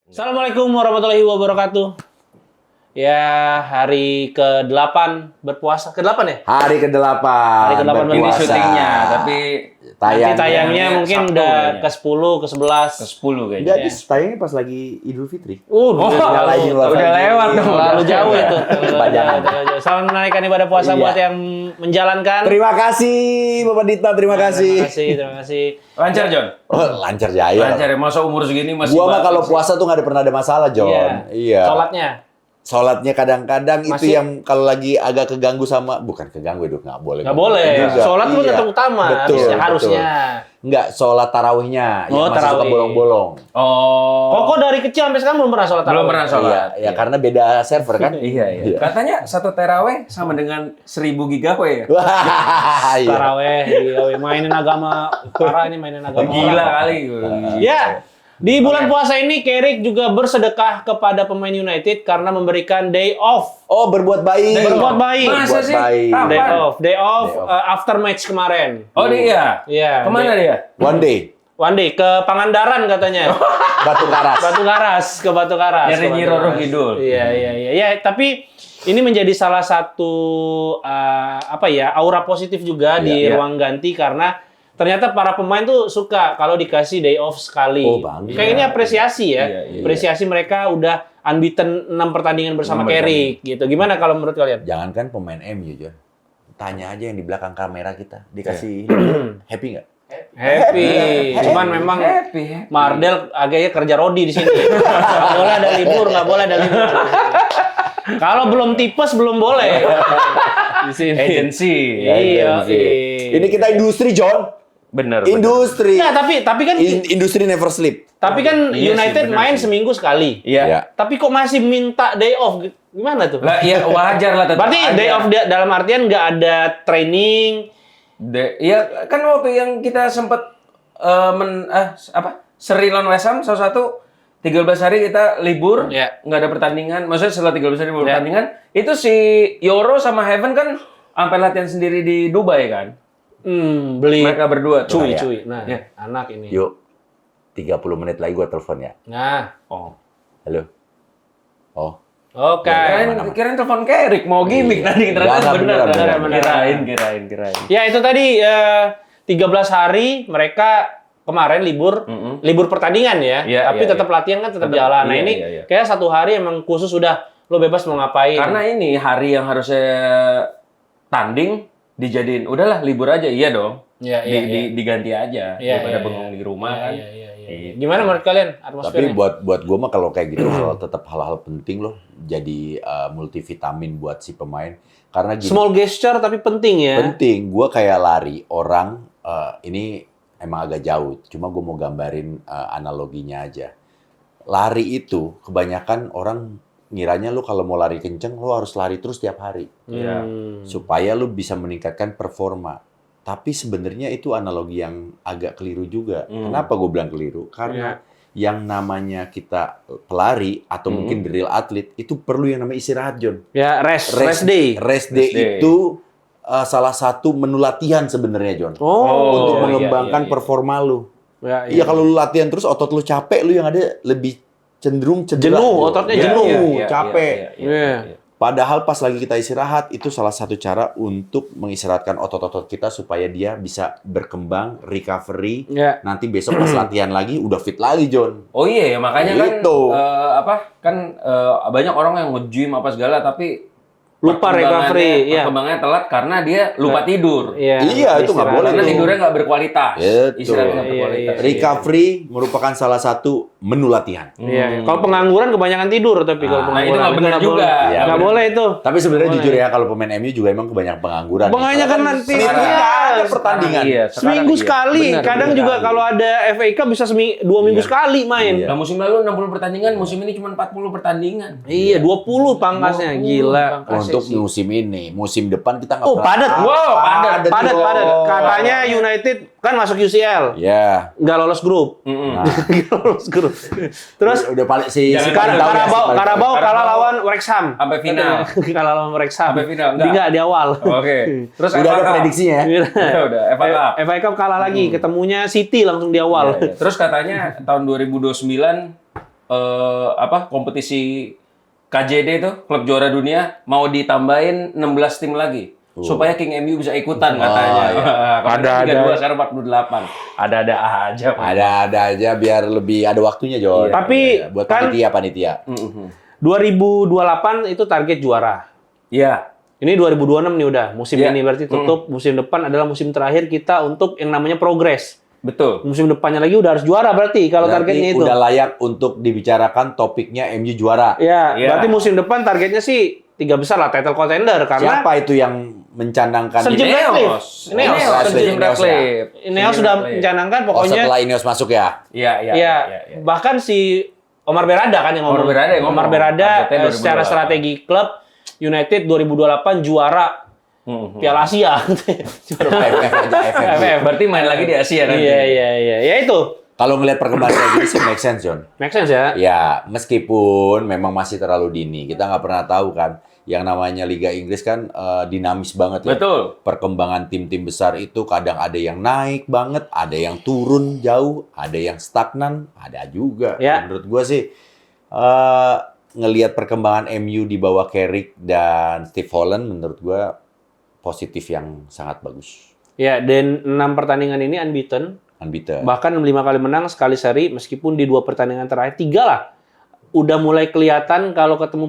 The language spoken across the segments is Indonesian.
Assalamualaikum warahmatullahi wabarakatuh. Ya, hari ke-8 berpuasa. Ke-8 ya? Hari ke-8. Hari ke-8 berpuasa. ini syutingnya, tapi Nanti tayangnya mungkin Sabtu udah kayaknya. ke-10, ke-11. ke-10 kayaknya. Enggak, tayangnya pas lagi Idul Fitri. Nyalain luar udah lagi. lewat dong. Terlalu jauh itu. Kepanjangan. Selamat menaikkan ibadah puasa Iya. buat yang menjalankan. Terima kasih Bapak Dita, terima kasih. Terima kasih. Lancar, John? Oh, lancar jaya. Lancar ya, masa umur segini masih Gua mah bagus kalau sih. puasa tuh nggak pernah ada masalah, John. Iya. Sholatnya. Sholatnya kadang-kadang itu Masih- yang kalau lagi agak keganggu sama, bukan keganggu itu nggak boleh. Nggak boleh. Juga. Sholat itu Iya. tetap utama. Betul, Harusnya. Enggak, sholat tarawihnya. Oh, yang masih suka tarawih. bolong-bolong. Oh. Kok dari kecil sampai sekarang belum pernah sholat Belum tarawih? pernah sholat. Iya, ya karena beda server kan. Iya. Katanya satu terawih sama dengan 1000 gigabyte ya? Wah, iya. Taraweh, mainin agama parah ini, mainin agama Gila orang. kali. Ya, di bulan puasa ini Carrick juga bersedekah kepada pemain United karena memberikan day off. Oh, berbuat baik. Berbuat baik. Masa Berbuat sih? baik. Kapan? Day off Day off. after match kemarin. Oh dia? Iya. Kemana dia? One day. One day ke Pangandaran katanya. Batu Karas. Batu Karas, ke Batu Karas. Nyari ke Batu Nyi Roro Karas. Kidul. Iya. Ya, tapi ini menjadi salah satu aura positif juga di Iya. ruang ganti karena ternyata para pemain tuh suka kalau dikasih day off sekali. Oh, bagus. Kayak ini apresiasi ya. Iya. Apresiasi mereka udah unbeaten 6 pertandingan bersama 6 Carrick gitu. Gimana kalau menurut kalian? Jangankan pemain MU, John. Tanya aja yang di belakang kamera kita. Dikasih happy nggak? Happy. Cuman memang Happy. Mardel agaknya kerja rodi di sini. Nggak boleh ada libur, nggak boleh ada libur. Kalau belum tipes belum boleh. Di sini. Agency. Iya. Ini kita industri, John. Bener. Industri. Nah, tapi kan Industri never sleep. United Iya sih, bener main sih. seminggu sekali. Iya. Iya. Tapi kok masih minta day off? Gimana tuh? Lah iya wajar lah tetap. Berarti aja. day off dalam artian nggak ada training. Iya kan waktu yang kita sempet seri lawan West Ham salah satu 13 hari kita libur, Iya. nggak ada pertandingan. Maksudnya setelah 13 hari libur Iya. pertandingan, itu si Yoro sama Heaven kan sampai latihan sendiri di Dubai kan. Beli Mereka berdua tuh. cuy. Iya. Nah, Iya. anak ini. Yuk, 30 menit lagi gua telepon ya. Nah, Oh. Halo. Oh. oke. Kirain telepon Carrick mau gimmick tadi ternyata Benar, benar. benar. Kirain. Ya itu tadi 13 hari mereka kemarin libur, libur pertandingan ya. Iya, Tapi iya, tetap latihan kan tetap jalan. Nah iya, ini iya. kayak 1 hari emang khusus udah lo bebas mau ngapain. Karena ini hari yang harusnya tanding dijadiin udahlah libur aja iya dong. Iya, iya. Diganti aja Iya, daripada iya, bengong di rumah kan. Iya. Gitu. Gimana menurut kalian Tapi atmosfernya? buat gua mah kalau kayak gitu tetap hal-hal penting loh. Jadi multivitamin buat si pemain. Karena gini. Small gesture tapi penting ya. Penting, gue kayak lari orang ini emang agak jauh, cuma gue mau gambarin analoginya aja. Lari itu kebanyakan orang ngiranya lu kalau mau lari kenceng lu harus lari terus tiap hari Iya. supaya lu bisa meningkatkan performa. Tapi sebenarnya itu analogi yang agak keliru juga. Kenapa gue bilang keliru? Karena yang namanya kita pelari atau mungkin the real atlet itu perlu yang namanya istirahat, John. Ya rest day. Rest day itu salah satu menu latihan sebenarnya, John. Oh, Untuk iya, mengembangkan iya. performa lu. Ya, Iya, kalau lu latihan terus otot lu capek, lu yang ada lebih cenderung cedera. Jenuh, John. ototnya Iya, jenuh, iya, capek. Iya. Padahal pas lagi kita istirahat, itu salah satu cara untuk mengistirahatkan otot-otot kita supaya dia bisa berkembang, recovery. Ya. Nanti besok pas latihan lagi udah fit lagi, John. Oh iya ya makanya Gitu. kan banyak orang yang nge-gym apa segala tapi Lupa recovery, iya. perkembangannya telat karena dia lupa tidur. Iya, itu nggak boleh Karena tuh. tidurnya nggak berkualitas. Betul. Istirahatnya nggak Iya, berkualitas. iya. Recovery merupakan salah satu menu latihan. Iya. Kalau pengangguran kebanyakan tidur tapi kalau Nah, pengangguran itu nggak benar nggak juga. boleh. Iya, Nggak benar. boleh itu. Tapi sebenarnya Boleh. jujur ya, kalau pemain MU juga emang kebanyakan pengangguran. Makanya kan nanti Sekarang nggak ada pertandingan. Iya, Seminggu sekarang iya. sekali. Benar, Kadang benar. juga kalau ada FA Cup bisa 2 minggu sekali main. Nah, musim lalu 60 pertandingan, musim ini cuma 40 pertandingan. Iya, 20 pangkasnya. 20 Gila. pangkasnya. Untuk musim ini, musim depan kita nggak Oh, padat. Wow, padat. Padat. John. Katanya United kan masuk UCL. Ya. Nggak lolos grup. Nah, Nggak lolos grup. Terus udah paling si Jangan Karabau ya, Karabau si kalah Karabau. lawan Wrexham. Sampai final. Kalah lawan Wrexham. Sampai final, enggak? Enggak di awal. Oke. Terus Udah FA ada Cup. prediksinya ya. Udah, FA Cup. FA Cup kalah lagi, ketemunya City langsung di awal. Iya, iya. Terus katanya tahun 2029 kompetisi KJD itu klub juara dunia mau ditambahin 16 tim lagi supaya King MU bisa ikutan katanya. Ada 32 sekarang 48. Ada-ada aja. Pak. Ada aja biar lebih ada waktunya, Jon. Tapi buat kan panitia. 2028 itu target juara. Iya. Ini 2026 nih udah. Musim ini berarti tutup. Musim depan adalah musim terakhir kita untuk yang namanya progres. Betul. Musim depannya lagi udah harus juara berarti kalau targetnya itu. Udah layak untuk dibicarakan topiknya MU juara. Ya, berarti musim depan targetnya sih 3 besar lah title contender karena siapa itu yang mencanangkan Sir Jim Ratcliffe. Ineos sudah mencanangkan pokoknya. setelah Ineos masuk ya. Iya. Bahkan si Omar Berada kan yang ngomong. Omar Berada secara strategi klub United 2028 juara Piala Asia. FF. Berarti main lagi di Asia nanti. Iya. Ya itu. Kalau ngelihat perkembangan kayak gini sih make sense, John. Make sense ya? Ya, meskipun memang masih terlalu dini. Kita nggak pernah tahu kan. Yang namanya Liga Inggris kan dinamis banget ya. Betul. Perkembangan tim-tim besar itu kadang ada yang naik banget, ada yang turun jauh, ada yang stagnan, ada juga. Ya. Menurut gua sih ngelihat perkembangan MU di bawah Carrick dan Steve Holland menurut gua positif yang sangat bagus. Ya, dan 6 pertandingan ini unbeaten. Bahkan 5 kali menang, sekali seri, meskipun di 2 pertandingan terakhir, 3 lah. Udah mulai kelihatan kalau ketemu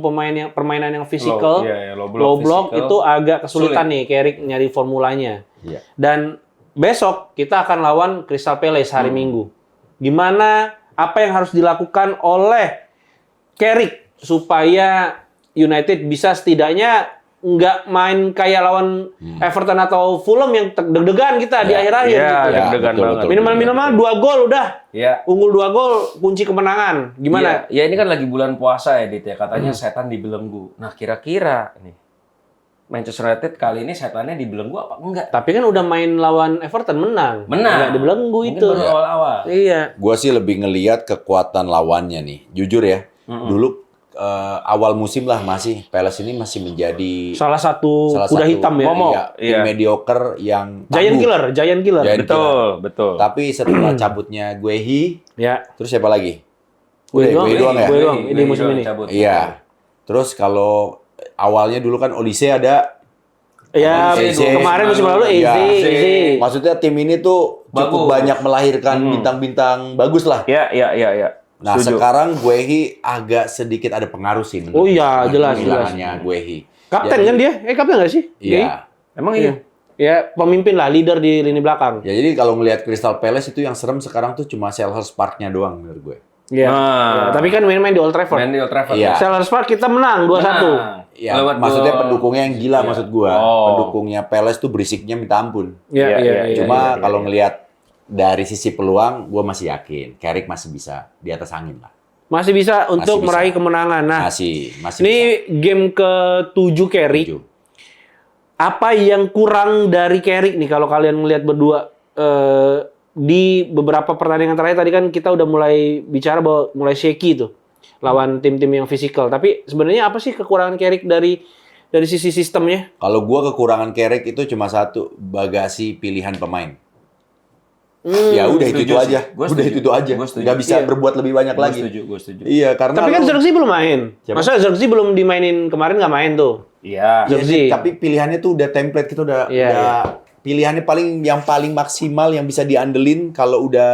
permainan yang fisikal, low block itu agak kesulitan nih Carrick nyari formulanya. Iya. Dan besok kita akan lawan Crystal Palace hari Minggu. Gimana, apa yang harus dilakukan oleh Carrick supaya United bisa setidaknya nggak main kayak lawan Everton atau Fulham yang deg-degan kita di akhir-akhir gitu. Deg-degan banget. Minimal 2 gol udah. Iya. Unggul 2 gol kunci kemenangan. Gimana? Ya ini kan lagi bulan puasa ya, Dit ya. Katanya setan dibelenggu. Nah, kira-kira nih Manchester United kali ini setannya dibelenggu apa enggak? Tapi kan udah main lawan Everton menang. Menang. Nggak dibelenggu Mungkin itu. baru awal-awal. Iya. Gua sih lebih ngelihat kekuatan lawannya nih. Jujur ya. Dulu awal musim lah Palace ini masih menjadi salah satu kuda hitam ya. Tim mediocre yang Giant killer. Betul. Tapi setelah cabutnya Guehi, Ya. terus siapa lagi? Gue doang ya? Gue doang di musim ini. Iya. Terus kalau awalnya dulu kan Olise ada. Ya, kemarin musim lalu easy. Maksudnya tim ini tuh cukup banyak melahirkan bintang-bintang bagus lah. Iya. Nah, sekarang Guehi agak sedikit ada pengaruh sih. Oh iya, jelas. Kehilangannya Guehi. Kapten kan dia? Kapten nggak sih? Iya. Emang iya? Ya, pemimpin lah, leader di lini belakang. Ya, jadi kalau ngelihat Crystal Palace itu yang serem sekarang tuh cuma Selhurst Park-nya doang menurut gue. Iya. Tapi kan main-main di Old Trafford. Iya. Selhurst Park kita menang 2-1. Ya, maksudnya pendukungnya yang gila maksud gua. Pendukungnya Palace tuh berisiknya minta ampun. Iya. Cuma kalau ngelihat dari sisi peluang, gue masih yakin Carrick masih bisa di atas angin lah. Masih bisa untuk meraih kemenangan. Nah, masih ini bisa. Game ke-7 Carrick. 7. Apa yang kurang dari Carrick nih kalau kalian ngelihat berdua di beberapa pertandingan terakhir tadi kan kita udah mulai bicara bahwa mulai shaky tuh lawan tim-tim yang fisikal. Tapi sebenarnya apa sih kekurangan Carrick dari sisi sistemnya? Kalau gue kekurangan Carrick itu cuma satu, bagasi pilihan pemain. Ya udah itu aja. Udah itu aja. Nggak bisa berbuat lebih banyak lagi. Gue setuju. Iya, karena tapi kan Zirkzee belum main. Masa Zirkzee belum dimainin kemarin nggak main tuh? Iya. Tapi pilihannya tuh udah template kita udah pilihannya yang paling maksimal yang bisa diandelin kalau udah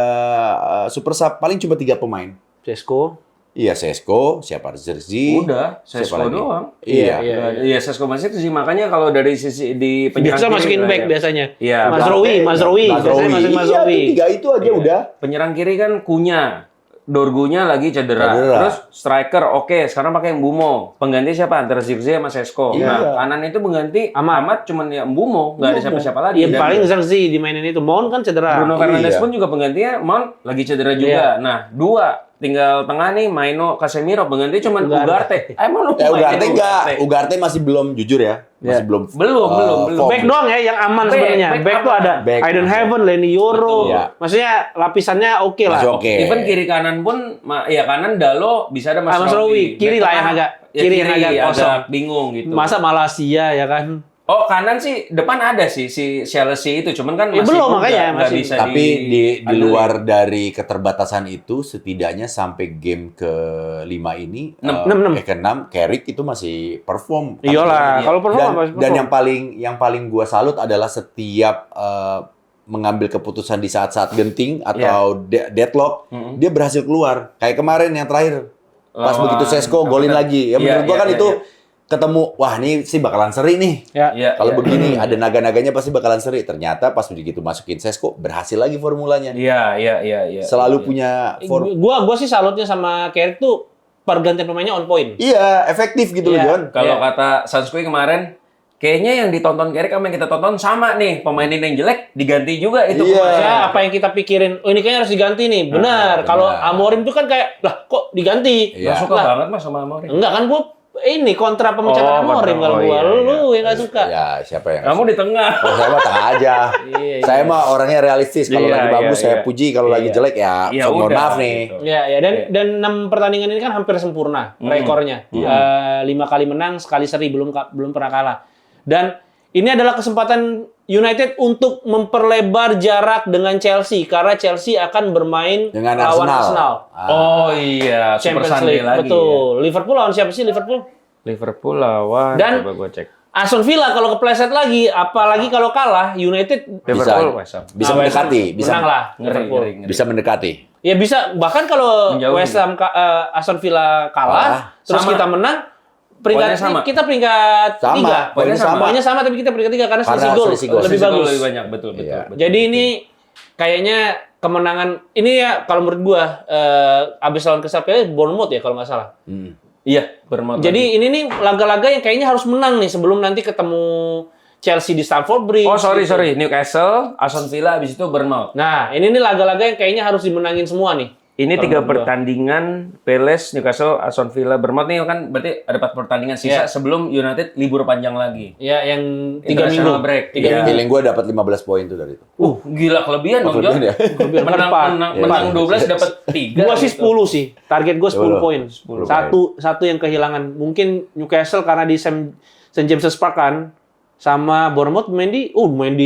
super sub paling cuma 3 pemain. Sesko. Iya, Sesko, siapa Zirkzee. Udah, Sesko doang. Iya, Sesko masih sih, makanya kalau dari sisi di penyerang biasa masukin back biasanya. Iya, Mas Rowi. Biasanya masukin Mas Rowi. Iya, 3 itu aja udah. Penyerang kiri kan Kunya. Dorgunya lagi cedera. Terus striker oke, sekarang pakai Mbumo. Pengganti siapa? Antara Zirkzee sama Sesko. Nah, kanan itu pengganti Amat cuman ya Mbumo, nggak ada siapa-siapa lagi. Iya, paling Zirkzee dimainin itu. Mount kan cedera. Bruno Fernandes pun juga penggantinya Mount lagi cedera juga. Nah, 2 tinggal tengah nih Maino Casemiro, pengganti cuman Ugarte. Emang lu Ugarte enggak? Ugarte masih belum jujur ya. Masih belum. Back doang ya yang aman sebenarnya. Back tuh ada Aiden Heaven, Lenny Yoro. Maksudnya lapisannya oke lah. Even kiri kanan pun ya kanan Dalo bisa ada Mas Rowi. Kiri lah yang agak kosong. Bingung gitu. Masa Malaysia ya kan? Oh, kanan sih depan ada sih si Chelsea itu, cuman kan masih belum, muda, makanya nggak masih. bisa Tapi di luar dari keterbatasan itu, setidaknya sampai game ke-5 ini, Enam. ke-6, Carrick itu masih perform. Iyalah, kalau perform apa? Dan yang paling gua salut adalah setiap mengambil keputusan di saat-saat genting atau deadlock, dia berhasil keluar. Kayak kemarin yang terakhir, pas Lawan begitu Sesko golin lagi. Ya menurut gua kan itu ketemu, wah ini sih bakalan seri nih. Iya, Kalau iya. begini ada naga-naganya pasti bakalan seri. Ternyata pas begitu masukin Sesko berhasil lagi formulanya. Iya. Selalu punya Gua sih salutnya sama Carrick tuh pergantian pemainnya on point. Iya, efektif gitu loh, Iya. John. Kalau kata Sanskui kemarin, kayaknya yang ditonton Carrick sama yang kita tonton sama nih. Pemain ini yang jelek diganti juga itu Iya. pemainnya. Ya, apa yang kita pikirin, oh ini kayaknya harus diganti nih. Benar. Kalau Amorim tuh kan kayak, lah kok diganti? Iya. Nggak suka Lah, banget Mas sama Amorim. enggak kan gua ini kontra pemecatan Amorim kalau gua. Lu yang enggak suka. Ya, siapa yang Kamu di tengah. Oh, saya mah tengah aja. Iya. Saya mah orangnya realistis. Kalau Iya, lagi bagus iya, saya iya. puji, kalau lagi Iya. jelek ya, Ya mohon udah, maaf nih. gitu. Ya, dan 6 pertandingan ini kan hampir sempurna rekornya. 5 kali menang, sekali seri, belum pernah kalah. Dan ini adalah kesempatan United untuk memperlebar jarak dengan Chelsea karena Chelsea akan bermain Dengan lawan Arsenal. Arsenal. Oh iya, Super Champions Sunday League. lagi. Betul. Liverpool lawan siapa sih Liverpool? Ya. Liverpool lawan, Dan- coba gue cek. Aston Villa kalau kepleset lagi, apalagi kalau kalah, United Liverpool, West Ham. Bisa West Ham mendekati, bisa menang lah Ngeri, Liverpool. ngeri. bisa mendekati. Ya bisa, bahkan kalau Menjauh West Ham Aston Villa kalah, terus Sama. kita menang, peringkat Poinnya sama. kita peringkat Sama, 3. poinnya sama. Poinnya sama tapi kita peringkat 3 karena selisih gol selisih gol. lebih Selisih gol bagus. lebih banyak, betul. Iya. Jadi ini kayaknya kemenangan ini ya kalau menurut gua abis lawan Crystal Palace Bournemouth ya kalau nggak salah. Iya, bermotor. Jadi ini nih laga-laga yang kayaknya harus menang nih sebelum nanti ketemu Chelsea di Stamford Bridge. Oh, sorry. gitu. Newcastle, Aston Villa, habis itu Bournemouth. Nah, ini nih laga-laga yang kayaknya harus dimenangin semua nih. Ini Kalau 3 menurut gua. pertandingan, Palace, Newcastle, Aston Villa, Bournemouth nih kan berarti ada 4 pertandingan sisa Iya. sebelum United libur panjang lagi. Ya, yang 3 International minggu. break. 3 Iya. minggu. Feeling gue dapat 15 poin tuh dari itu. Gila kelebihan dong, John. Kelebihan ya? Kelebihan. Menang 12 dapat 3. Gua sih 10 sih. Target gua 10 Sepuluh. poin. 10 Satu yang kehilangan. Mungkin Newcastle karena di St. James's Park kan sama Bournemouth main di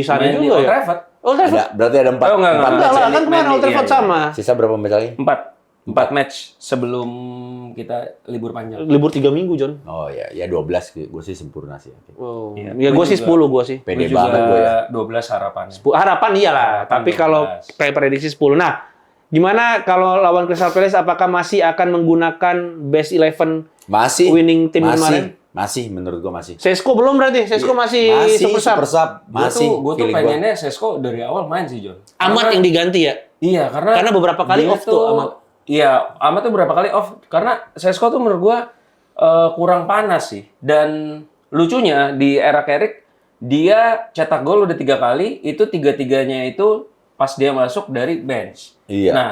sana Main di juga Old ya. Trafford. Old Trafford. Berarti ada 4. Oh, enggak. Enggak lah, kan kemarin main Old di- Trafford iya, sama. Sisa berapa match lagi? 4 match sebelum kita libur panjang. Libur 3 minggu, John. Oh ya 12 gue sih sempurna sih. Oh. Iya. Ya gua Gua sih juga. 10 gua sih. Pede Gua juga banget gue ya. 12 harapannya. Harapan iyalah, Harapan tapi kalau 12. kayak prediksi 10. Nah, gimana kalau lawan Crystal Palace apakah masih akan menggunakan best 11 Masih winning team kemarin? Masih menurut gue masih. Sesko belum berarti? Sesko masih super sub. super sub. Masih. Gue tuh feeling pengennya Sesko dari awal main sih, John. Amat yang diganti ya? Iya, Karena beberapa kali dia off tuh, Amat. Iya, Amat tuh beberapa kali off. Karena Sesko tuh menurut gua kurang panas sih. Dan lucunya di era Carrick, dia cetak gol udah 3 kali, itu 3-3-nya itu pas dia masuk dari bench. Iya. Nah,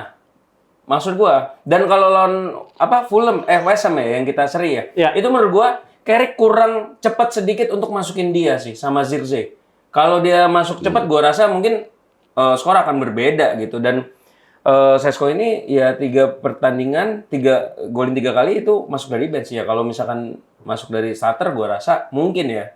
maksud gua, dan kalau lawan Fulham, West Ham ya, yang kita seri ya, Iya. itu menurut gua Carrick kurang cepat sedikit untuk masukin dia sih sama Zirkzee. Kalau dia masuk cepat, gua rasa mungkin skor akan berbeda gitu. Dan Sesko ini ya 3 pertandingan, golin 3 kali itu masuk dari bench ya. Kalau misalkan masuk dari starter, gua rasa mungkin ya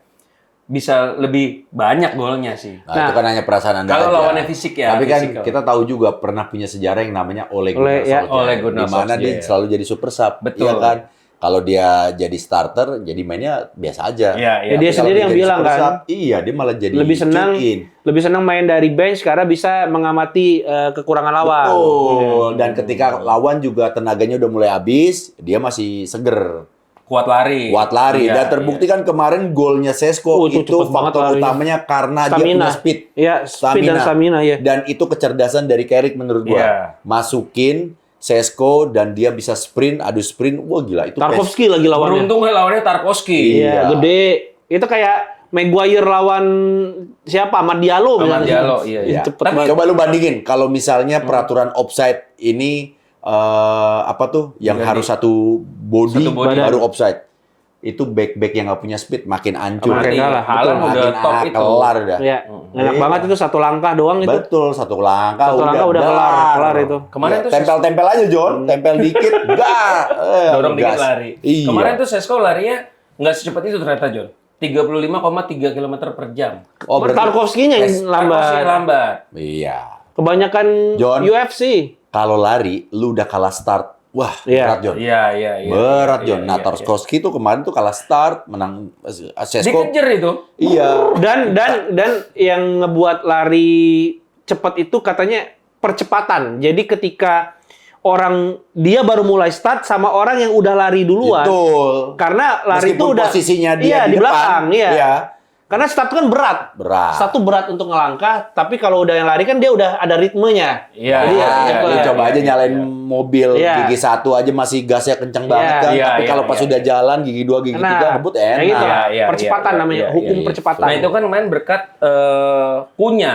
bisa lebih banyak golnya sih. Nah, itu kan hanya perasaan Anda kalau aja. lawannya fisik ya, Tapi kan fisikal. kita tahu juga pernah punya sejarah yang namanya Ole Gunnar ya. Solskjaer. Ole Gunnar Di mana dia Solskjaer. selalu jadi super sub. Betul. Iya kan? Kalau dia jadi starter, jadi mainnya biasa aja. Iya, Ya, dia Tapi sendiri kalau yang jadi bilang super kan. sub, iya, dia malah jadi Lebih senang tune in. lebih senang main dari bench karena bisa mengamati kekurangan lawan. Betul. Dan ketika lawan juga tenaganya udah mulai habis, dia masih seger. Kuat lari. Kuat lari. Iya, Dan terbukti kan kemarin golnya Sesko Itu itu cepet banget faktor larinya. utamanya karena dia Stamina. punya speed. Iya, speed dan stamina ya. Dan itu kecerdasan dari Carrick menurut gua. Iya. Masukin Sesko dan dia bisa sprint, adu sprint. Wah gila itu. Tarkovsky lagi lawannya. Beruntung lawannya Tarkowski. Iya, Iya. gede. Itu kayak Maguire lawan siapa? Ahmad Diallo. Ahmad misalnya. Diallo, iya. Iya. Cepet banget. Coba lu bandingin kalau misalnya peraturan offside ini apa tuh yang Ganti. harus satu body, Satu body. baru offside. Itu back-back yang nggak punya speed makin hancur. Makin kalah. Haaland Betul, udah makin top itu. kelar udah. Iya, enak Iya. banget itu satu langkah doang itu. Betul, satu langkah Satu langkah udah kelar itu. Kemarin Iya, tuh tempel-tempel aja John, tempel dikit, gas. dorong dikit gas. lari. Iya. Kemarin tuh Sesko larinya nggak secepat itu ternyata, John. 35,3 km per jam. Oh, berarti Tarkovsky-nya yang Tarkovsky lambat. lambat. iya. Kebanyakan John. UFC. Kalau lari, lu udah kalah start. Wah, Iya. berat John. Iya. Berat John. Iya, Nah, iya. Tarkovsky tuh kemarin tuh kalah start, menang Sesko. Dikejar itu. Iya. Dan yang ngebuat lari cepat itu katanya percepatan. Jadi ketika dia baru mulai start sama orang yang udah lari duluan. Betul. Karena lari Meskipun itu udah posisinya dia di di depan, belakang, iya. iya. Karena start kan berat. Berat. Satu berat untuk ngelangkah, tapi kalau udah yang lari kan dia udah ada ritmenya. Iya, Jadi iya, cepet. Lu coba aja nyalain mobil Iya. gigi 1 aja masih gasnya kenceng Iya. banget kan. Iya, Tapi iya, kalau pas iya. udah jalan gigi 2, gigi 3 ngebut enak. Kayak gitu. Iya, Percepatan iya, namanya, iya, hukum iya. percepatan. Nah, itu kan main berkat Kunya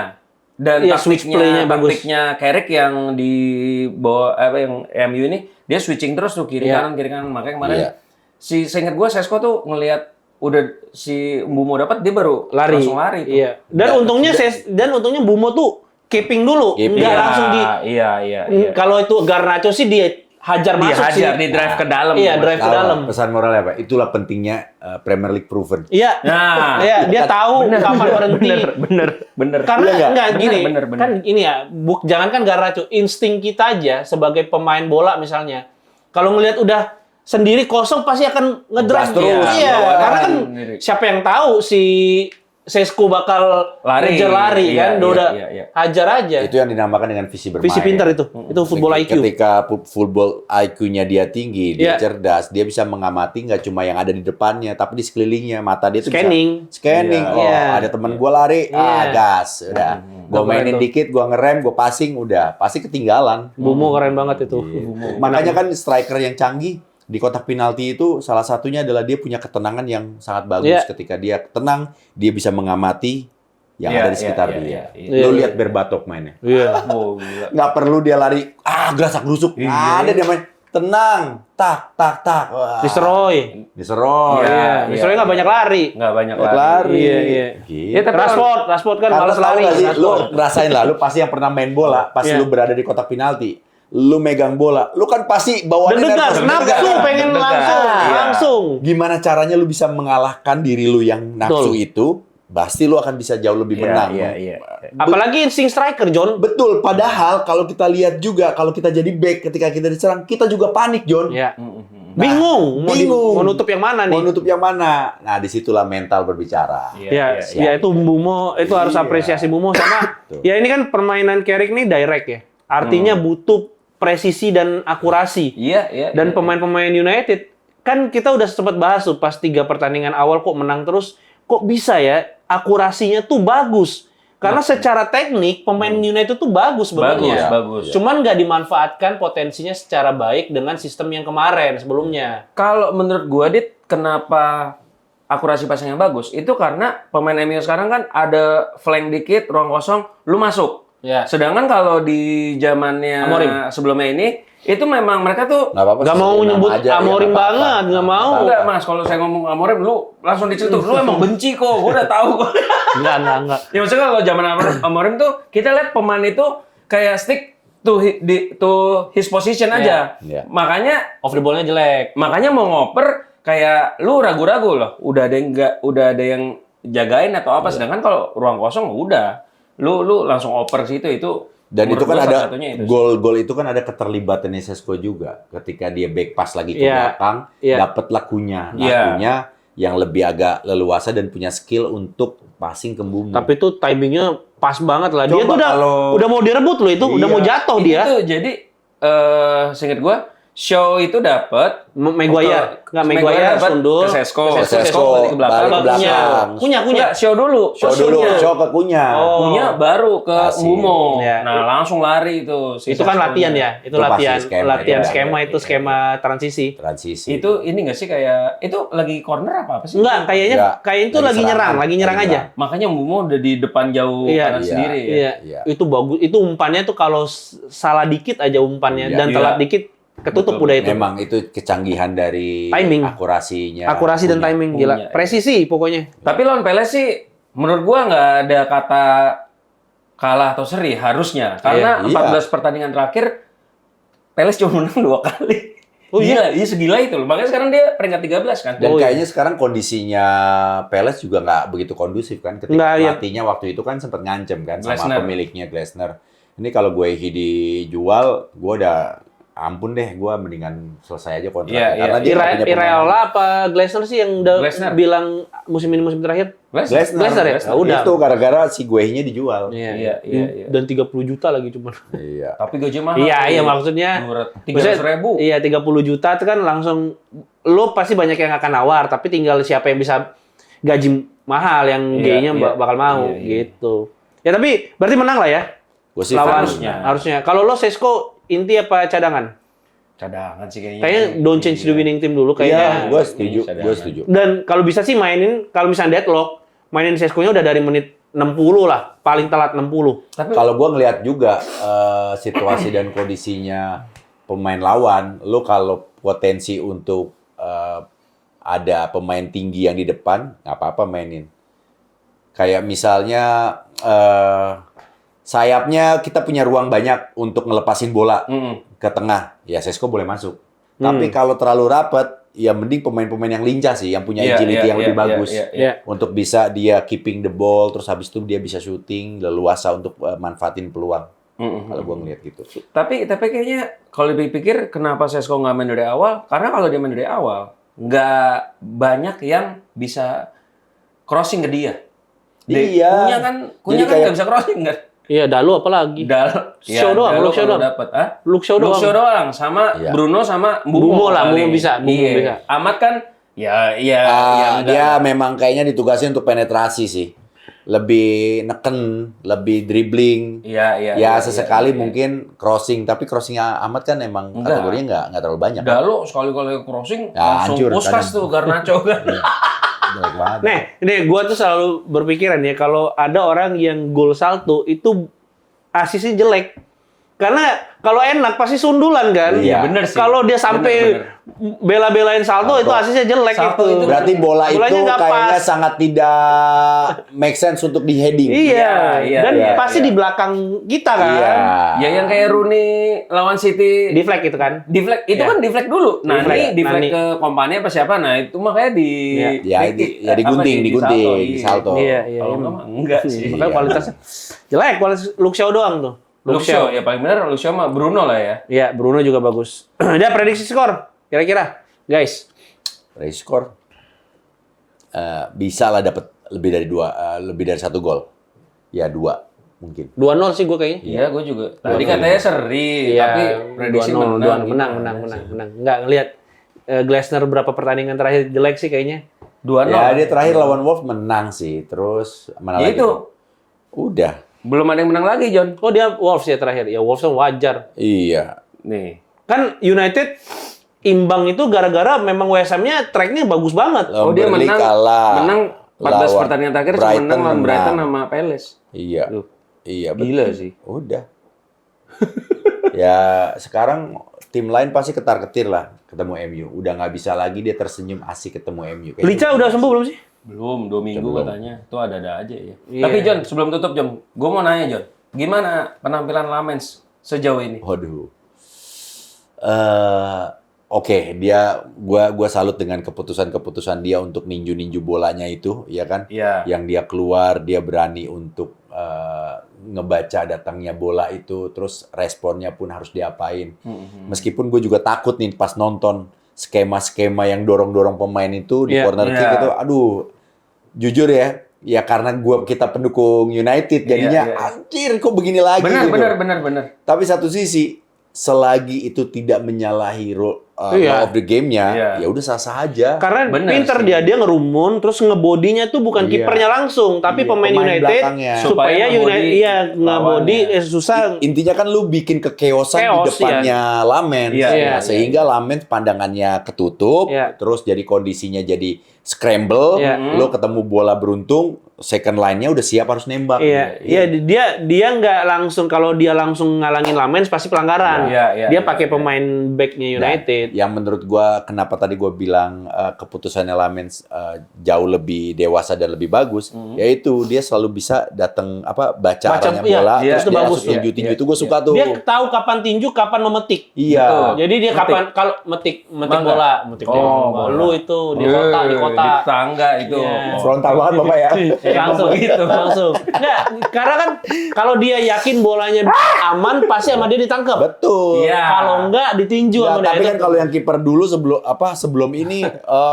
dan Iya, switch play-nya bagus. taktiknya Carrick yang di bawah yang MU ini dia switching terus tuh kiri Iya. kanan makanya kemarin Iya. seingat gue Sesko tuh ngelihat udah si Mbumo dapat dia baru lari. langsung lari tuh. Iya. Dan untungnya Mbumo tuh keeping dulu, Keeping. nggak Iya, langsung di. iya. Kalau itu Garnacho sih dia hajar masuk sih. Dihajar, di drive ke dalam. Iya, tuh, Mas. drive ke Tahu dalam. pesan moralnya apa? Itulah pentingnya Premier League proven. Iya. Nah, Iya, dia tahu kapan berhenti. bener. Karena Iya nggak? enggak gini, Bener. kan ini ya, jangankan Garnacho, insting kita aja sebagai pemain bola misalnya. Kalau ngelihat udah sendiri kosong pasti akan ngedrive Gas terus. Iya, Iya. karena kan Sendiri. siapa yang tahu si Sesko bakal ngejar lari Iya, kan, udah iya. hajar aja. Itu yang dinamakan dengan visi bermain. Visi pintar itu. Itu football IQ. Ketika football IQ-nya dia tinggi, dia Iya. cerdas, dia bisa mengamati nggak cuma yang ada di depannya, tapi di sekelilingnya. Mata dia tuh Scanning. bisa scanning. Iya. Oh, Iya. ada temen gue lari, Iya. gas, udah. Gue Keren mainin tuh. dikit, gue ngerem, gue passing, udah. Pasti ketinggalan. Bumo keren banget itu. Makanya kan striker yang canggih di kotak penalti itu salah satunya adalah dia punya ketenangan yang sangat bagus. Iya. Ketika dia tenang, dia bisa mengamati yang Iya, ada di sekitar iya, dia. iya, Lo iya. lihat Berbatov mainnya. Iya. Oh, gila. Nggak perlu dia lari, gerasak gerusuk. Iya. Ada dia main tenang, tak. Wah. Roy. Diseroy. Iya. Roy nggak banyak lari. Nggak banyak Lari. lari. Iya, iya. Gitu. Ya, tapi Rashford kan Karena malas tahu lari. nggak sih, lu Rashford. rasain lah, lu pasti yang pernah main bola, pasti Iya. lu berada di kotak penalti, lu megang bola, lu kan pasti bawaannya Deg-degan, nervous, nafsu deg-degan. pengen Deg-degan. Iya. langsung. Gimana caranya lu bisa mengalahkan diri lu yang nafsu Betul. itu? Pasti lu akan bisa jauh lebih menang. Iya. Apalagi insting striker, John. Betul, padahal kalau kita lihat juga, kalau kita jadi back ketika kita diserang, kita juga panik, John. Iya. Mm-mm. Bingung. bingung. Mau nutup yang mana nih? Mau nutup yang mana? Nah, disitulah mental berbicara. Ya, iya. ya itu Mbumo, itu harus Iya. apresiasi Mbumo sama. Betul. Ya ini kan permainan Carrick nih direct ya. Artinya butuh presisi dan akurasi. Iya. Dan pemain-pemain United kan kita udah sempat bahas tuh pas 3 pertandingan awal kok menang terus, kok bisa ya akurasinya tuh bagus. Karena secara teknik pemain United tuh bagus sebenarnya. Bagus. Cuman nggak dimanfaatkan potensinya secara baik dengan sistem yang kemarin sebelumnya. Kalau menurut gua, Dit, kenapa akurasi passing yang bagus? Itu karena pemain MU sekarang kan ada flank dikit, ruang kosong, lu masuk. Ya. Sedangkan kalau di zamannya Amorim. sebelumnya ini, itu memang mereka tuh Nggak apa-apa. Nggak mau sebutin nama nyebut aja, ya, Amorim nggak apa-apa. banget, nggak mau. enggak, Mas. Kalau saya ngomong Amorim, lu langsung dicetuk. Lu emang benci kok, gua udah tahu kok. Enggak. Ya maksudnya kalau zaman Amorim tuh, kita lihat pemain itu kayak stick to his position aja. Iya. Makanya Off the ball-nya jelek. Makanya mau ngoper kayak lu ragu-ragu loh. Udah ada yang jagain atau apa. Sedangkan kalau ruang kosong udah lu langsung oper ke situ itu. Dan menurut itu kan gua ada salah satunya itu. gol itu kan ada keterlibatan Sesko juga ketika dia back pass lagi ke Iya. belakang, Iya. dapat lakunya Iya. yang lebih agak leluasa dan punya skill untuk passing ke Mbumo. Tapi itu timingnya pas banget lah. Dia Coba tuh udah mau direbut loh itu, udah Iya. mau jatuh Itu dia. tuh jadi seinget gua Shaw itu dapat Maguire sundul ke Sesko. Ke Sesko, balik ke belakang. balik ke belakang. Punya. Enggak, Shaw dulu. Show dulu, show ke Kunya. Oh. Punya baru ke Kasih. Mbumo. Iya. Nah, langsung lari itu. si Itu kan Sesko-nya. latihan ya. Itu Itu pasti latihan skema, skema iya. itu skema transisi. Transisi. Itu ini nggak sih kayak itu lagi corner apa sih? Enggak, Enggak. kayaknya itu lagi serangan, nyerang aja. Makanya Mbumo udah di depan jauh Iya. kanan Iya. sendiri ya. Iya. Itu bagus. Itu umpannya tuh kalau salah dikit aja umpannya Iya. dan Iya. telat dikit ketutup Betul. udah itu. Memang itu kecanggihan dari Timing. akurasinya. Akurasi dan Kunya. timing Punya, gila. iya. Presisi pokoknya. Tapi lawan Palace sih menurut gua nggak ada kata kalah atau seri harusnya. Karena Iya. 14 pertandingan terakhir Palace cuma menang 2 kali. Oh iya? Iya segila itu loh. Makanya sekarang dia peringkat 13 kan. Dan kayaknya sekarang kondisinya Palace juga nggak begitu kondusif kan. Ketika pelatihnya waktu itu kan sempat ngancem kan sama pemiliknya Glasner. Ini kalau Guehi dijual, gue udah ampun deh, gue mendingan selesai aja kontraknya. Karena dia punya Iraola apa Glasner sih yang udah bilang musim ini musim terakhir? Glasner ya? Udah. Itu gara-gara si Guehi-nya dijual. Iya. Dan 30 juta lagi cuma. Iya. Tapi gaji mahal. Iya maksudnya 300.000. Iya 30 juta itu kan langsung lo pasti banyak yang akan nawar, tapi tinggal siapa yang bisa gaji mahal yang G-nya bakal mau gitu. Ya tapi berarti menang lah ya. Gue sih harusnya. Kalau lo Sesko inti apa cadangan? Cadangan sih kayaknya. Kayaknya don't change the winning team dulu kayaknya. Iya, gue setuju. Dan kalau bisa sih kalau misalnya deadlock, mainin Sesko-nya udah dari menit 60 lah, paling telat 60. Tapi kalau gue ngelihat juga situasi dan kondisinya pemain lawan, lo kalau potensi untuk ada pemain tinggi yang di depan, nggak apa-apa mainin. Kayak misalnya sayapnya kita punya ruang banyak untuk ngelepasin bola ke tengah, ya Sesko boleh masuk. Tapi kalau terlalu rapat, ya mending pemain-pemain yang lincah sih, yang punya agility yang lebih bagus. Untuk bisa dia keeping the ball, terus habis itu dia bisa shooting, leluasa untuk manfaatin peluang. Kalau gue ngeliat gitu. Tapi kayaknya kalau dipikir kenapa Sesko nggak main dari awal? Karena kalau dia main dari awal, nggak banyak yang bisa crossing ke dia. Iya. Kunya kan nggak bisa crossing kan? Iya, Dalu apalagi? Show doang. Luke Shaw doang sama Bruno sama Mbumo lah, Mbumo bisa. Amat kan dia memang kayaknya ditugasin untuk penetrasi sih. Lebih neken, lebih dribbling. Iya. Sesekali mungkin crossing, tapi crossingnya Amat kan emang kategorinya nggak terlalu banyak. Dalu sekali-kali crossing langsung puskas tuh Garnacho kan. Nih, gue tuh selalu berpikiran ya kalau ada orang yang gol salto itu asisnya jelek. Karena kalau enak pasti sundulan kan. Iya, bener sih. Kalau dia sampai bela-belain salto itu asisnya jelek itu. Berarti bola itu kayaknya sangat tidak make sense untuk di heading. Iya. Dan pasti di belakang kita kan. Ya yang kayak Rooney lawan City deflect itu kan. Deflect itu kan deflect dulu. Nah, ini deflect ke kompani apa siapa? Nah, itu makanya digunting, di salto. Iya. Enggak sih. Makanya kualitasnya jelek, kualitas Luke Shaw doang tuh. Luke Shaw, ya paling benar Luke Shaw sama Bruno lah ya. Iya, Bruno juga bagus. Dia prediksi skor, kira-kira, guys. Prediksi skor, bisa lah dapat lebih dari 1 gol. Ya 2 mungkin. 2-0 sih gue kayaknya. Iya, gue juga. Tadi katanya seri, tapi prediksi menang. Enggak ngelihat Glasner berapa pertandingan terakhir jelek sih kayaknya. 2-0. Ya dia terakhir lawan Wolves menang sih, terus mana lagi? Itu. Udah. Belum ada yang menang lagi, John. Oh, dia Wolves ya terakhir. Ya Wolves kan wajar. Iya. Nih. Kan United imbang itu gara-gara memang WSM-nya track-nya bagus banget. Oh, dia menang 14 pertandingan terakhir cuma menang lawan Brighton sama Palace. Iya. Iya, gila sih. Udah. Ya, sekarang tim lain pasti ketar-ketir lah ketemu MU. Udah nggak bisa lagi dia tersenyum asik ketemu MU. Licha udah sembuh belum sih? Belum, 2 minggu katanya. Itu ada-ada aja ya. Yeah. Tapi John, sebelum tutup John, gue mau nanya John, gimana penampilan Lamens sejauh ini? Waduh. Oke, gua salut dengan keputusan dia untuk ninju bolanya itu, ya kan? Iya. Yang dia keluar, dia berani untuk ngebaca datangnya bola itu, terus responnya pun harus diapain. Meskipun gue juga takut nih pas nonton skema-skema yang dorong-dorong pemain itu di corner kick itu, aduh. Jujur ya karena kita pendukung United jadinya anjir kok begini lagi gitu. Benar. Tapi satu sisi selagi itu tidak menyalahi law of the game-nya, ya udah sah-sah aja. Karena pinter dia ngerumun terus ngebodinya tuh bukan kipernya langsung, tapi pemain United supaya United ngebody susah. Intinya kan lu bikin kekeosan di depannya Lamens, sehingga Lamens pandangannya ketutup, terus jadi kondisinya jadi scramble, lu ketemu bola beruntung, second line-nya udah siap harus nembak. Iya, dia nggak langsung, kalau dia langsung ngalangin Lamens pasti pelanggaran. Dia pakai pemain back-nya United. Yang menurut gua kenapa tadi gua bilang keputusannya Lamens jauh lebih dewasa dan lebih bagus, yaitu dia selalu bisa datang baca arahnya iya, bola, iya, terus itu dia bagus langsung tinju itu gua suka tuh. Dia tahu kapan tinju, kapan memetik. Iya. Betul. Jadi dia kapan kalau metik bola, metik bola. Lu itu di kota Di tetangga itu. Iya. Frontal banget Bapak ya. langsung gitu langsung. Nggak, karena kan kalau dia yakin bolanya aman pasti sama dia ditangkap. Betul. Iya. Kalau enggak ditinju Ya, sama dia. tapi kan kalau yang kiper dulu sebelum ini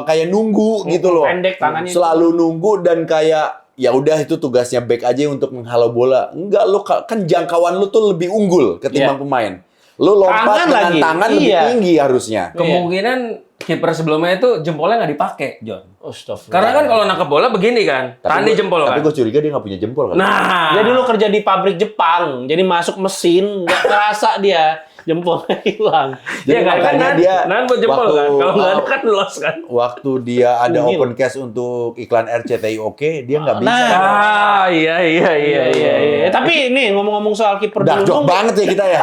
kayak nunggu gitu loh. Pendek tangannya. Selalu nunggu dan kayak ya udah itu tugasnya back aja untuk menghalau bola. Enggak, lo kan jangkauan lu tuh lebih unggul ketimbang pemain. Lu lompat Tangan dengan lagi. tangan lebih Iya. tinggi harusnya. Kemungkinan kiper sebelumnya itu jempolnya nggak dipakai, John. Astagfirullah. Karena kan kalau nangkep bola begini kan, tanding jempol Tapi kan. gue curiga dia nggak punya jempol kan. Nah, Dia dulu kerja di pabrik Jepang, jadi masuk mesin nggak kerasa dia jempolnya hilang. Jadi kan makanya dia buat jempol waktu- kan. Kalau nggak ada kan los kan. Waktu dia ada Mungil. open cast untuk iklan RCTI dia nggak bisa. Ah, iya. Tapi nih ngomong-ngomong soal kiper Dah jok dulu, banget ya kita ya.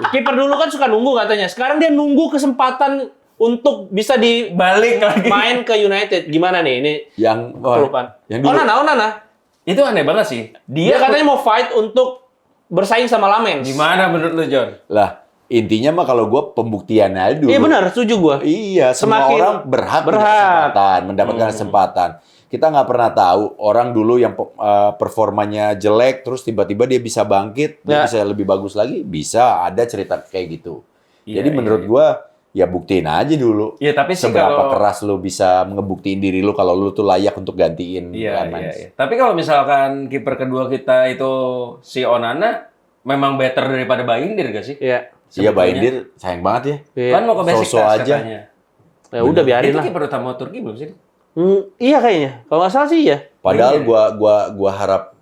kiper dulu kan suka nunggu katanya. Sekarang dia nunggu kesempatan untuk bisa Balik lagi. main ke United. Gimana nih? Ini Yang kelupaan. yang dulu. Onana. Itu aneh banget sih. Dia katanya mau fight untuk bersaing sama Lamens. Gimana menurut lu, John? Lah, intinya mah kalau gue pembuktian aja dulu. Iya benar, setuju gua. Iya, semua Semakin orang berhak punya kesempatan, mendapatkan kesempatan. Kita nggak pernah tahu orang dulu yang performanya jelek, terus tiba-tiba dia bisa bangkit, dia Ya. bisa lebih bagus lagi, bisa ada cerita kayak gitu. Iya, Jadi menurut gua ya buktiin aja dulu. Iya, tapi sih Seberapa kalau keras lu bisa ngebuktiin diri lu kalau lu tuh layak untuk gantiin Lamens. Iya. Tapi kalau misalkan kiper kedua kita itu si Onana memang better daripada Bayindir gak sih? Iya. Iya, Sebetulnya. Bayindir sayang banget ya. Iya. Kan mau ke So-so Besiktas aja. katanya. Ya udah biarin Itu lah. kiper utama Turki belum sih? Iya kayaknya. Kalau nggak salah sih iya. Padahal gua harap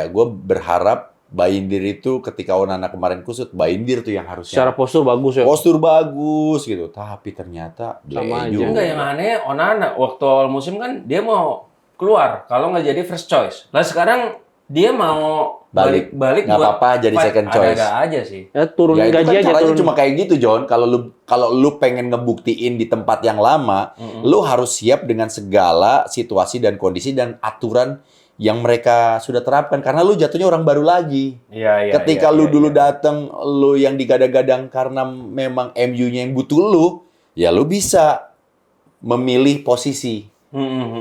gua berharap Bayindir itu ketika Onana kemarin kusut, Bayindir tuh yang harusnya Secara postur bagus ya. postur bagus gitu. Tapi ternyata Sama aja. juga. Enggak, yang aneh Onana waktu awal musim kan dia mau keluar kalau nggak jadi first choice. Lah sekarang dia mau balik Nggak apa-apa jadi second choice. Ada aja sih. Ya turun Ya itu gaji kan aja caranya turun. cuma kayak gitu, John. Kalau lu pengen ngebuktiin di tempat yang lama, lu harus siap dengan segala situasi dan kondisi dan aturan yang mereka sudah terapkan karena lu jatuhnya orang baru lagi. Iya. Ketika lu dulu datang, lu yang digadang-gadang karena memang MU-nya yang butuh lu, ya lu bisa memilih posisi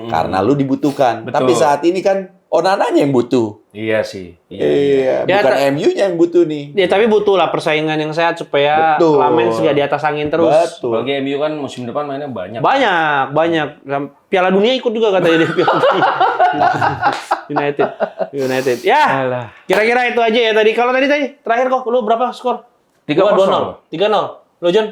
karena lu dibutuhkan. Betul. Tapi saat ini kan Onananya yang butuh. Iya sih. Iya, Ya, bukan MU-nya yang butuh nih. Ya tapi butuh lah persaingan yang sehat supaya Betul. Lamens nggak di atas angin terus. Betul. Apalagi MU kan musim depan mainnya banyak. Banyak. Piala Dunia ikut juga katanya dia Piala Dunia. United. Ya, kira-kira itu aja ya tadi. Kalau tadi terakhir kok lu berapa skor? 3-0. 3-0. Lo John?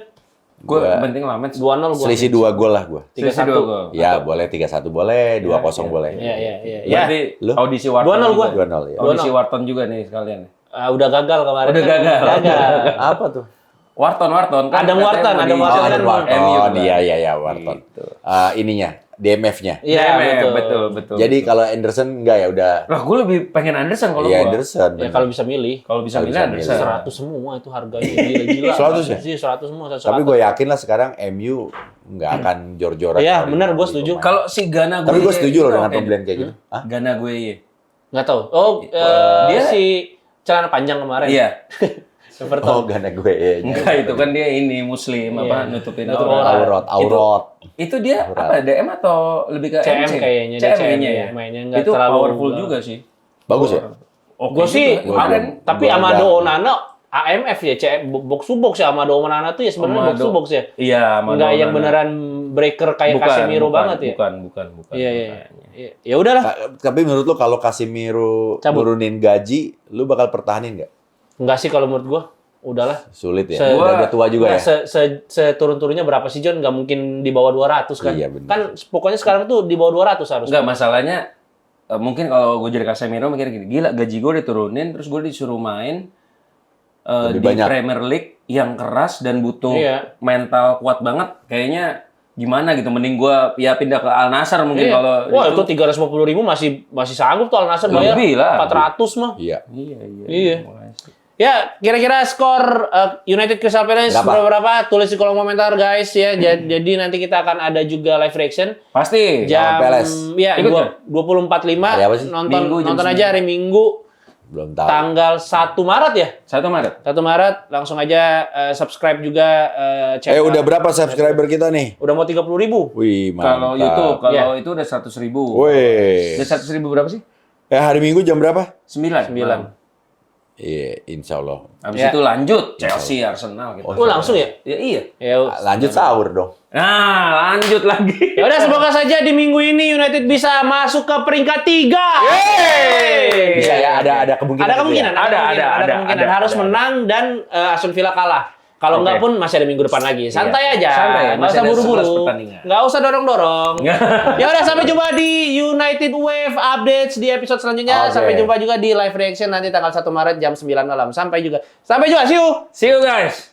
Gue Gua- penting Lamens. 2-0 gua. Selisih 2 gol lah gua. 3-1. Ya, boleh 3-1 boleh, 2-0 boleh. Iya. Berarti Lu? audisi Wharton 2-0 gua. juga. 2-0 ya. Audisi Wharton juga nih sekalian. Udah gagal kemarin. Udah gagal. Apa tuh? Wharton kan. Adam Wharton, katanya Adam mau Wharton di- kan Wharton. MU kan. Iya, Wharton. Gitu. Ininya, DMF-nya. Iya, betul. Jadi kalau Anderson enggak ya udah. Lah gue lebih pengen Anderson kalau Iya, gua. Anderson. Ya kalau bisa milih. Kalau bisa Kalau milih bisa Anderson. milih. 100 semua itu harganya gila-gila. 100 ya? Sih, 100 semua. 100. Tapi gue yakin lah sekarang MU nggak akan jor-joran. Iya, kalau benar, beli gue setuju. pemain. Kalau si Gana gue Tapi gue setuju loh dengan pembelian kayak gitu. Hah? Gana gue Nggak tahu. Oh, dia si celana panjang kemarin. Iya. Everton. Oh, gana gue. Ya, Enggak, itu kan dia ini muslim apa nutupin Nutup aurat. Aurat. Itu dia apa DM atau lebih ke CM MC? kayaknya, dia CM CM nya ya, ya. mainnya nggak Itu terlalu powerful enggak. juga sih. Bagus ya? Oke Gue sih juga. Kemarin tapi Gua Amado enggak. Onana AMF ya, box to box ya. Amado Onana tuh ya sebenarnya box to box ya. Iya, Amado Nggak yang Onana. beneran breaker kayak Casemiro banget ya. Bukan. Iya. kayaknya. Ya udahlah. Tapi menurut lo kalau Casemiro Cabut. nurunin gaji, lu bakal pertahanin nggak? Enggak sih kalau menurut gua. Udahlah. Sulit ya. Se- Udah tua juga ya. Seturun-turunnya berapa sih John? Nggak mungkin di bawah 200 kan? Iya, bener. Kan pokoknya sekarang tuh di bawah 200 harus. Enggak, masalahnya mungkin kalau gue jadi Casemiro mikir gini, gila gaji gue diturunin terus gue disuruh main Lebih di banyak. Premier League yang keras dan butuh Iya. mental kuat banget. Kayaknya gimana gitu, mending gue ya pindah ke Al Nassr mungkin Iya. kalau Wah, itu 350.000 masih sanggup tuh Al Nassr bayar. Lebih lah. 400 mah. Iya. Iya. Iya. Makanya sih. Ya, kira-kira skor United Crystal Palace berapa? Tulis di kolom komentar guys ya. Jadi nanti kita akan ada juga live reaction. Pasti. Jam Palace. ya Ikut ya? 20.45 Hari apa sih? nonton aja hari Minggu Belum tahu. tanggal 1 Maret ya. 1 Maret. 1 Maret langsung aja subscribe juga channel. Udah berapa subscriber kita nih? Udah mau 30.000. Wih, mantap. Kalau YouTube, kalau Ya. itu udah 100.000. Wih. Udah 100.000 berapa sih? Hari Minggu jam berapa? 9. 9. Iya, insya Allah. Habis Ya. itu lanjut Chelsea, Arsenal gitu. Oh, langsung ya? Ya iya. Ya, Lanjut sahur dong. Nah, lanjut lagi. ya udah semoga saja di minggu ini United bisa masuk ke peringkat 3. Bisa ya, ada kemungkinan. Ada kemungkinan, gitu ya? ada kemungkinan harus menang dan Aston Villa kalah. Kalau enggak pun masih ada minggu depan lagi. Santai aja. Santai ya, Nggak masih usah ada buru-buru. 11 pertandingan. Nggak usah dorong-dorong. Ya udah sampai jumpa di United Wave updates di episode selanjutnya. Oke. Sampai jumpa juga di live reaction nanti tanggal 1 Maret jam 9 malam. Sampai juga. See you. See you guys.